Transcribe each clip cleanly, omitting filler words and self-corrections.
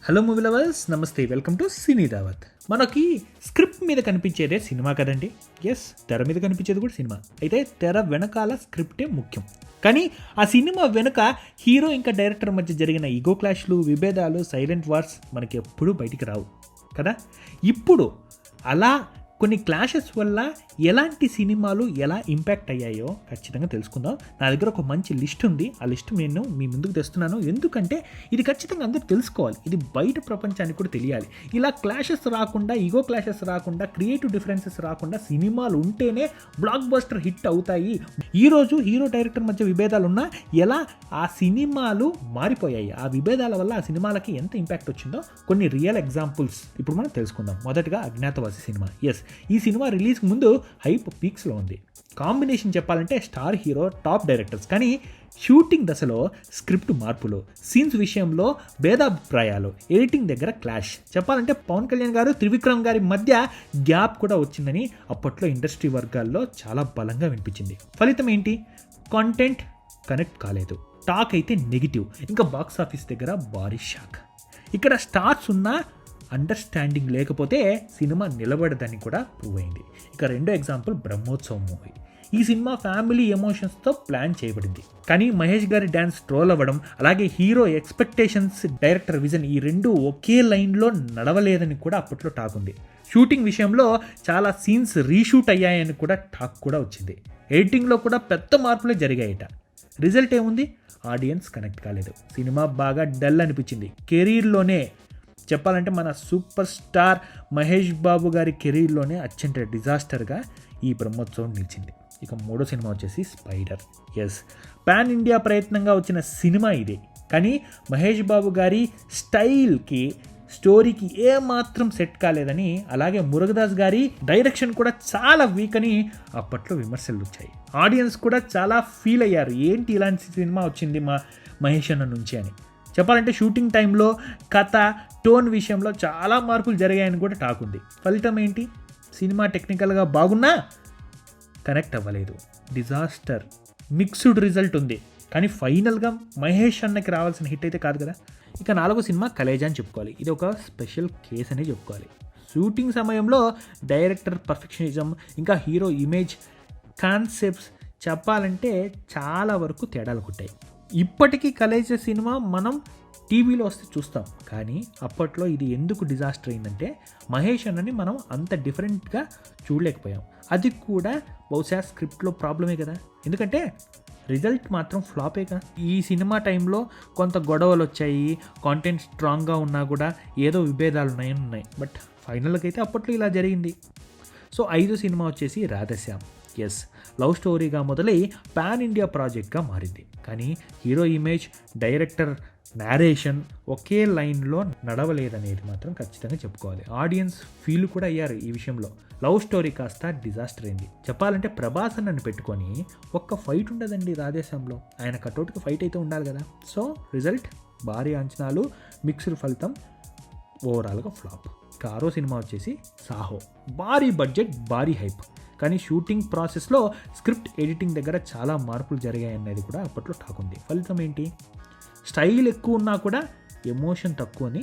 Hello movie lovers, నమస్తే, welcome to సినీ దావత్. మనకి స్క్రిప్ట్ మీద కనిపించేదే సినిమా కదండి. ఎస్, తెర మీద కనిపించేది కూడా సినిమా. అయితే తెర వెనకాల స్క్రిప్టే ముఖ్యం. కానీ ఆ సినిమా వెనుక హీరో ఇంకా డైరెక్టర్ మధ్య జరిగిన ఈగో క్లాష్లు, విభేదాలు, సైలెంట్ వార్స్ మనకి ఎప్పుడూ బయటికి రావు కదా. ఇప్పుడు అలా కొన్ని క్లాషెస్ వల్ల ఎలాంటి సినిమాలు ఎలా ఇంపాక్ట్ అయ్యాయో ఖచ్చితంగా తెలుసుకుందాం. నా దగ్గర ఒక మంచి లిస్ట్ ఉంది. ఆ లిస్ట్ నేను మీ ముందుకు తెస్తున్నాను. ఎందుకంటే ఇది ఖచ్చితంగా అందరూ తెలుసుకోవాలి. ఇది బయట ప్రపంచానికి కూడా తెలియాలి. ఇలా క్లాషెస్ రాకుండా, ఈగో క్లాషెస్ రాకుండా, క్రియేటివ్ డిఫరెన్సెస్ రాకుండా సినిమాలు ఉంటేనే బ్లాక్ బస్టర్ హిట్ అవుతాయి. ఈరోజు హీరో డైరెక్టర్ మధ్య విభేదాలు ఉన్నా ఎలా ఆ సినిమాలు మారిపోయాయి, ఆ విభేదాల వల్ల ఆ సినిమాలకి ఎంత ఇంపాక్ట్ వచ్చిందో కొన్ని రియల్ ఎగ్జాంపుల్స్ ఇప్పుడు మనం తెలుసుకుందాం. మొదటగా అజ్ఞాతవాసి సినిమా. ఎస్, ఈ సినిమా రిలీజ్కి ముందు హైప్ పీక్స్లో ఉంది. కాంబినేషన్ చెప్పాలంటే స్టార్ హీరో, టాప్ డైరెక్టర్స్. కానీ షూటింగ్ దశలో స్క్రిప్ట్ మార్పులు, సీన్స్ విషయంలో భేదాభిప్రాయాలు, ఎడిటింగ్ దగ్గర క్లాష్. చెప్పాలంటే పవన్ కళ్యాణ్ గారు, త్రివిక్రమ్ గారి మధ్య గ్యాప్ కూడా వచ్చిందని అప్పట్లో ఇండస్ట్రీ వర్గాల్లో చాలా బలంగా వినిపించింది. ఫలితం ఏంటి? కాంటెంట్ కనెక్ట్ కాలేదు, టాక్ అయితే నెగిటివ్, ఇంకా బాక్స్ ఆఫీస్ దగ్గర భారీ షాక్. ఇక్కడ స్టార్స్ ఉన్న అండర్స్టాండింగ్ లేకపోతే సినిమా నిలబడదని కూడా ప్రూవ్ అయింది. ఇక రెండో ఎగ్జాంపుల్ బ్రహ్మోత్సవం మూవీ. ఈ సినిమా ఫ్యామిలీ ఎమోషన్స్తో ప్లాన్ చేయబడింది. కానీ మహేష్ గారి డ్యాన్స్ ట్రోల్ అవ్వడం, అలాగే హీరో ఎక్స్పెక్టేషన్స్, డైరెక్టర్ విజన్, ఈ రెండు ఒకే లైన్లో నడవలేదని కూడా అప్పట్లో టాక్ ఉంది. షూటింగ్ విషయంలో చాలా సీన్స్ రీషూట్ అయ్యాయని కూడా టాక్ కూడా వచ్చింది. ఎడిటింగ్లో కూడా పెద్ద మార్పులే జరిగాయట. రిజల్ట్ ఏముంది? ఆడియన్స్ కనెక్ట్ కాలేదు. సినిమా బాగా డల్ అనిపించింది. కెరీర్లోనే చెప్పాలంటే మన సూపర్ స్టార్ మహేష్ బాబు గారి కెరీర్లోనే అత్యంత డిజాస్టర్గా ఈ బ్రహ్మోత్సవం నిలిచింది. ఇక మూడో సినిమా వచ్చేసి స్పైడర్. ఎస్, పాన్ ఇండియా ప్రయత్నంగా వచ్చిన సినిమా ఇదే. కానీ మహేష్ బాబు గారి స్టైల్కి, స్టోరీకి ఏమాత్రం సెట్ కాలేదని, అలాగే మురుగదాస్ గారి డైరెక్షన్ కూడా చాలా వీక్ అని అప్పట్లో విమర్శలు వచ్చాయి. ఆడియన్స్ కూడా చాలా ఫీల్ అయ్యారు, ఏంటి ఇలాంటి సినిమా వచ్చింది మా మహేష్ అన్న నుంచి అని. చెప్పాలంటే షూటింగ్ టైంలో కథ, టోన్ విషయంలో చాలా మార్పులు జరిగాయని కూడా టాక్ ఉంది. ఫలితం ఏంటి? సినిమా టెక్నికల్గా బాగున్నా కనెక్ట్ అవ్వలేదు. డిజాస్టర్, మిక్స్డ్ రిజల్ట్ ఉంది. కానీ ఫైనల్గా మహేష్ అన్నకి రావాల్సిన హిట్ అయితే కాదు కదా. ఇక నాలుగో సినిమా కలేజా అని చెప్పుకోవాలి. ఇది ఒక స్పెషల్ కేస్ అనే చెప్పుకోవాలి. షూటింగ్ సమయంలో డైరెక్టర్ పర్ఫెక్షనిజం, ఇంకా హీరో ఇమేజ్, కాన్సెప్ట్స్ చెప్పాలంటే చాలా వరకు తేడాలు కొట్టాయి. ఇప్పటికీ కలేజా సినిమా మనం టీవీలో వస్తే చూస్తాం. కానీ అప్పట్లో ఇది ఎందుకు డిజాస్టర్ అయిందంటే మహేష్ అన్నని మనం అంత డిఫరెంట్గా చూడలేకపోయాం. అది కూడా బహుశా స్క్రిప్ట్లో ప్రాబ్లమే కదా. ఎందుకంటే రిజల్ట్ మాత్రం ఫ్లాపే కదా. ఈ సినిమా టైంలో కొంత గొడవలు వచ్చాయి, కాంటెంట్ స్ట్రాంగ్గా ఉన్నా కూడా ఏదో విభేదాలు ఉన్నాయి. బట్ ఫైనల్గా అయితే అప్పట్లో ఇలా జరిగింది. సో ఐదో సినిమా వచ్చేసి రాధశ్యామ్. ఎస్, లవ్ స్టోరీగా మొదలై పాన్ ఇండియా ప్రాజెక్ట్గా మారింది. కానీ హీరో ఇమేజ్, డైరెక్టర్ నేరేషన్ ఒకే లైన్లో నడవలేదనేది మాత్రం ఖచ్చితంగా చెప్పుకోవాలి. ఆడియన్స్ ఫీల్ కూడా అయ్యారు ఈ విషయంలో. లవ్ స్టోరీ కాస్త డిజాస్టర్ అయింది. చెప్పాలంటే ప్రభాస్ అన్నని పెట్టుకొని ఒక్క ఫైట్ ఉండదండి రాధేశ్యామ్లో. ఆయన కటౌట్కి ఫైట్ అయితే ఉండాలి కదా. సో రిజల్ట్ భారీ అంచనాలు, మిక్స్డ్ ఫలితం, ఓవరాల్గా ఫ్లాప్. ఇక ఆరో సినిమా వచ్చేసి సాహో. భారీ బడ్జెట్, భారీ హైప్. కానీ షూటింగ్ ప్రాసెస్లో స్క్రిప్ట్, ఎడిటింగ్ దగ్గర చాలా మార్పులు జరిగాయనేది కూడా అప్పట్లో టాక్ ఉంది. ఫలితం ఏంటి? స్టైల్ ఎక్కువ ఉన్నా కూడా ఎమోషన్ తక్కువ అని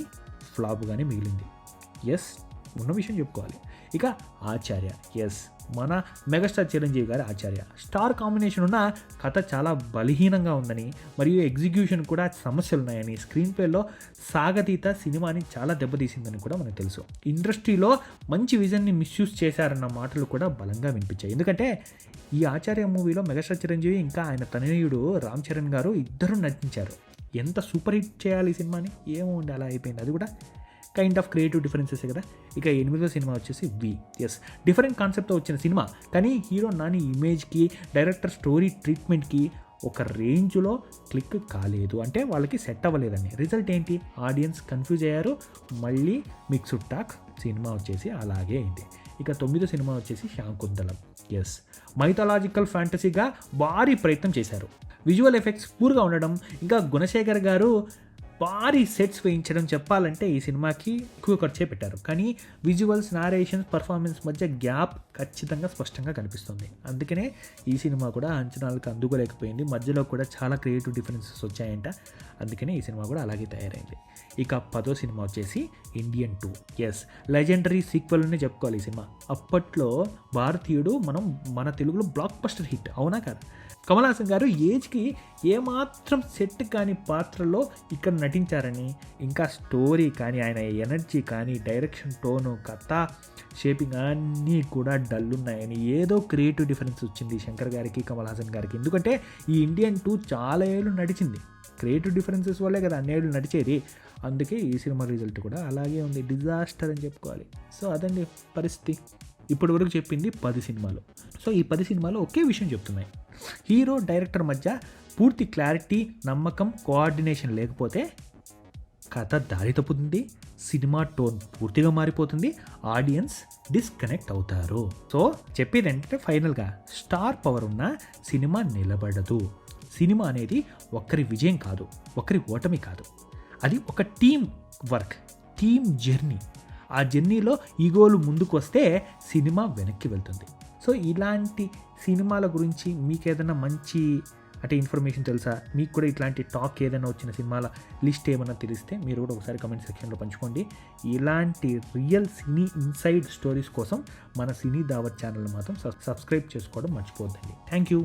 ఫ్లాప్గానే మిగిలింది. ఎస్, ఉన్న విషయం చెప్పుకోవాలి. ఇక ఆచార్య. ఎస్, మన మెగాస్టార్ చిరంజీవి గారి ఆచార్య. స్టార్ కాంబినేషన్ ఉన్న కథ చాలా బలహీనంగా ఉందని, మరియు ఎగ్జిక్యూషన్ కూడా సమస్యలు ఉన్నాయని, స్క్రీన్ ప్లేలో సాగతీత సినిమాని చాలా దెబ్బతీసిందని కూడా మనకు తెలుసు. ఇండస్ట్రీలో మంచి విజన్ని మిస్యూజ్ చేశారన్న మాటలు కూడా బలంగా వినిపించాయి. ఎందుకంటే ఈ ఆచార్య మూవీలో మెగాస్టార్ చిరంజీవి ఇంకా ఆయన తనయుడు రామ్ చరణ్ గారు ఇద్దరు నటించారు. ఎంత సూపర్ హిట్ చేయాలి ఈ సినిమాని, ఏమో ఉండి అలా అయిపోయింది. అది కూడా కైండ్ ఆఫ్ క్రియేటివ్ డిఫరెన్సెస్ కదా. ఇక ఎనిమిదో సినిమా వచ్చేసి వి. ఎస్, డిఫరెంట్ కాన్సెప్ట్తో వచ్చిన సినిమా. కానీ హీరో నాని ఇమేజ్కి, డైరెక్టర్ స్టోరీ ట్రీట్మెంట్కి ఒక రేంజ్లో క్లిక్ కాలేదు, అంటే వాళ్ళకి సెట్ అవ్వలేదని. రిజల్ట్ ఏంటి? ఆడియన్స్ కన్ఫ్యూజ్ అయ్యారు. మళ్ళీ మిక్స్డ్ టాక్. సినిమా వచ్చేసి అలాగే అయింది. ఇక తొమ్మిదో సినిమా వచ్చేసి శాంకుంతలం. ఎస్, మైథాలజికల్ ఫ్యాంటసీగా భారీ ప్రయత్నం చేశారు. విజువల్ ఎఫెక్ట్స్ పూర్గా ఉండడం, ఇంకా గుణశేఖర్ గారు భారీ సెట్స్ వేయించడం. చెప్పాలంటే ఈ సినిమాకి ఎక్కువ ఖర్చే పెట్టారు. కానీ విజువల్స్, నారేషన్స్, పర్ఫార్మెన్స్ మధ్య గ్యాప్ ఖచ్చితంగా స్పష్టంగా కనిపిస్తుంది. అందుకనే ఈ సినిమా కూడా అంచనాలకు అందుకోలేకపోయింది. మధ్యలో కూడా చాలా క్రియేటివ్ డిఫరెన్సెస్ వచ్చాయంట. అందుకనే ఈ సినిమా కూడా అలాగే తయారైంది. ఇక 10వ సినిమా వచ్చేసి ఇండియన్ 2. ఎస్, లెజెండరీ సీక్వెల్నే చెప్పుకోవాలి ఈ సినిమా. అప్పట్లో భారతీయుడు మన తెలుగులో బ్లాక్ బస్టర్ హిట్, అవునా కాదు? కమల్ హాసన్ గారు ఏజ్కి ఏమాత్రం సెట్ కాని పాత్రలో ఇక్కడ నటించారని, ఇంకా స్టోరీ కానీ, ఆయన ఎనర్జీ కానీ, డైరెక్షన్, టోను, కథ, షేపింగ్ అన్నీ కూడా డల్ ఉన్నాయని ఏదో క్రియేటివ్ డిఫరెన్స్ వచ్చింది శంకర్ గారికి, కమల్ హాసన్ గారికి. ఎందుకంటే ఈ ఇండియన్ 2 చాలా ఏళ్ళు నడిచింది. క్రియేటివ్ డిఫరెన్సెస్ వల్లే కదా అన్నేళ్ళు నడిచేది. అందుకే ఈ సినిమా రిజల్ట్ కూడా అలాగే ఉంది, డిజాస్టర్ అని చెప్పుకోవాలి. సో అదండి పరిస్థితి. ఇప్పటి వరకు చెప్పింది 10 సినిమాలు. సో ఈ 10 సినిమాలు ఒకే విషయం చెప్తున్నాయి. హీరో డైరెక్టర్ మధ్య పూర్తి క్లారిటీ, నమ్మకం, కోఆర్డినేషన్ లేకపోతే కథ దారి తప్పుతుంది, సినిమా టోన్ పూర్తిగా మారిపోతుంది, ఆడియన్స్ డిస్కనెక్ట్ అవుతారు. సో చెప్పేది ఏంటంటే ఫైనల్గా స్టార్ పవర్ ఉన్న సినిమా నిలబడదు. సినిమా అనేది ఒక్కరి విజయం కాదు, ఒకరి ఓటమి కాదు. అది ఒక టీం వర్క్, టీం జర్నీ. ఆ జర్నీలో ఈగోలు ముందుకు వస్తే సినిమా వెనక్కి వెళ్తుంది. సో ఇలాంటి సినిమాల గురించి మీకు ఏదైనా మంచి ఇన్ఫర్మేషన్ తెలుసా? మీకు కూడా ఇట్లాంటి టాక్ ఏదైనా వచ్చిన సినిమాల లిస్ట్ ఏమైనా తెలిస్తే మీరు కూడా ఒకసారి కమెంట్ సెక్షన్లో పంచుకోండి. ఇలాంటి రియల్ సినీ ఇన్సైడ్ స్టోరీస్ కోసం మన సినీ దావత్ ఛానల్ మాత్రం సబ్స్క్రైబ్ చేసుకోవడం మర్చిపోద్దండి. Thank you.